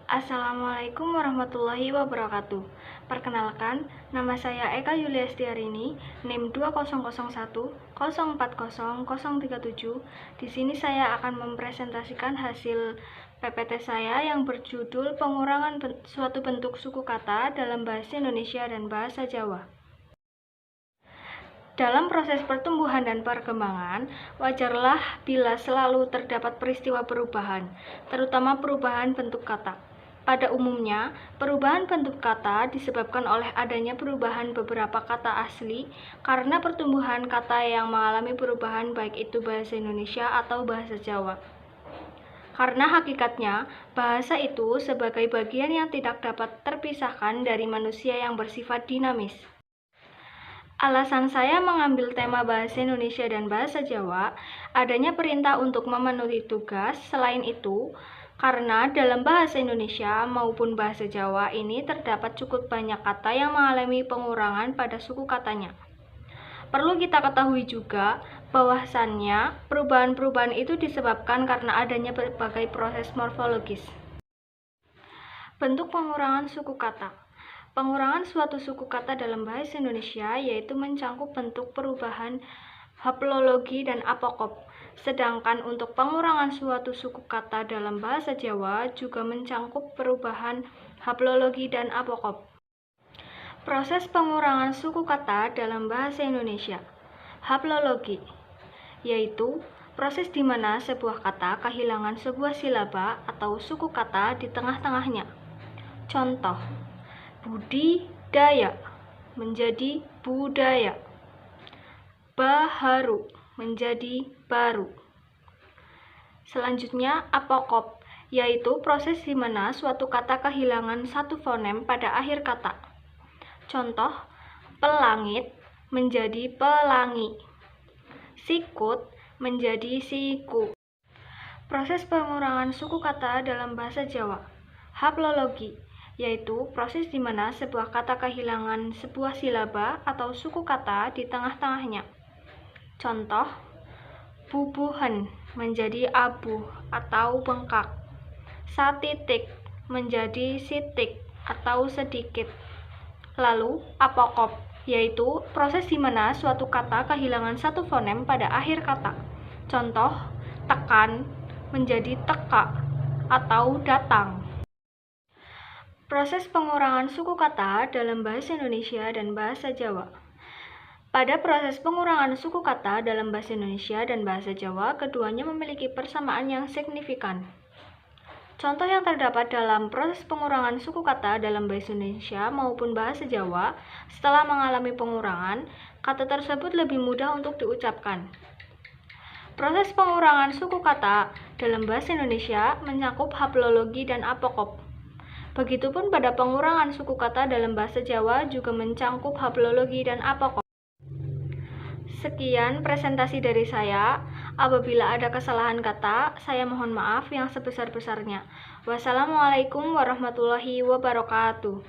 Assalamualaikum warahmatullahi wabarakatuh. Perkenalkan, nama saya Eka Yuliastiarini, NIM 2001040037. Di sini saya akan mempresentasikan hasil PPT saya yang berjudul Pengurangan suatu bentuk suku kata dalam bahasa Indonesia dan bahasa Jawa. Dalam proses pertumbuhan dan perkembangan, wajarlah bila selalu terdapat peristiwa perubahan, terutama perubahan bentuk kata. Pada umumnya, perubahan bentuk kata disebabkan oleh adanya perubahan beberapa kata asli karena pertumbuhan kata yang mengalami perubahan baik itu bahasa Indonesia atau bahasa Jawa. Karena hakikatnya, bahasa itu sebagai bagian yang tidak dapat terpisahkan dari manusia yang bersifat dinamis. Alasan saya mengambil tema bahasa Indonesia dan bahasa Jawa, adanya perintah untuk memenuhi tugas. Selain itu, karena dalam bahasa Indonesia maupun bahasa Jawa ini terdapat cukup banyak kata yang mengalami pengurangan pada suku katanya. Perlu kita ketahui juga bahwasannya perubahan-perubahan itu disebabkan karena adanya berbagai proses morfologis. Bentuk pengurangan suku kata. Pengurangan suatu suku kata dalam bahasa Indonesia yaitu mencangkup bentuk perubahan haplologi dan apokop. Sedangkan untuk pengurangan suatu suku kata dalam bahasa Jawa juga mencangkup perubahan haplologi dan apokop. Proses pengurangan suku kata dalam bahasa Indonesia. Haplologi yaitu proses di mana sebuah kata kehilangan sebuah silaba atau suku kata di tengah-tengahnya. Contoh, budidaya menjadi budaya, baharu menjadi baru. Selanjutnya, apokop, yaitu proses di mana suatu kata kehilangan satu fonem pada akhir kata. Contoh, pelangit menjadi pelangi, sikut menjadi siku. Proses pengurangan suku kata dalam bahasa Jawa. Haplologi, yaitu proses di mana sebuah kata kehilangan sebuah silaba atau suku kata di tengah-tengahnya. Contoh, bubuhan menjadi abuh atau bengkak, satitik menjadi sitik atau sedikit. Lalu, apokop, yaitu proses di mana suatu kata kehilangan satu fonem pada akhir kata. Contoh, tekan menjadi teka atau datang. Proses pengurangan suku kata dalam bahasa Indonesia dan bahasa Jawa. Pada proses pengurangan suku kata dalam bahasa Indonesia dan bahasa Jawa, keduanya memiliki persamaan yang signifikan. Contoh yang terdapat dalam proses pengurangan suku kata dalam bahasa Indonesia maupun bahasa Jawa, setelah mengalami pengurangan, kata tersebut lebih mudah untuk diucapkan. Proses pengurangan suku kata dalam bahasa Indonesia mencakup haplologi dan apokop. Begitupun pada pengurangan suku kata dalam bahasa Jawa juga mencangkup haplologi dan apokop. Sekian presentasi dari saya. Apabila ada kesalahan kata, saya mohon maaf yang sebesar-besarnya. Wassalamualaikum warahmatullahi wabarakatuh.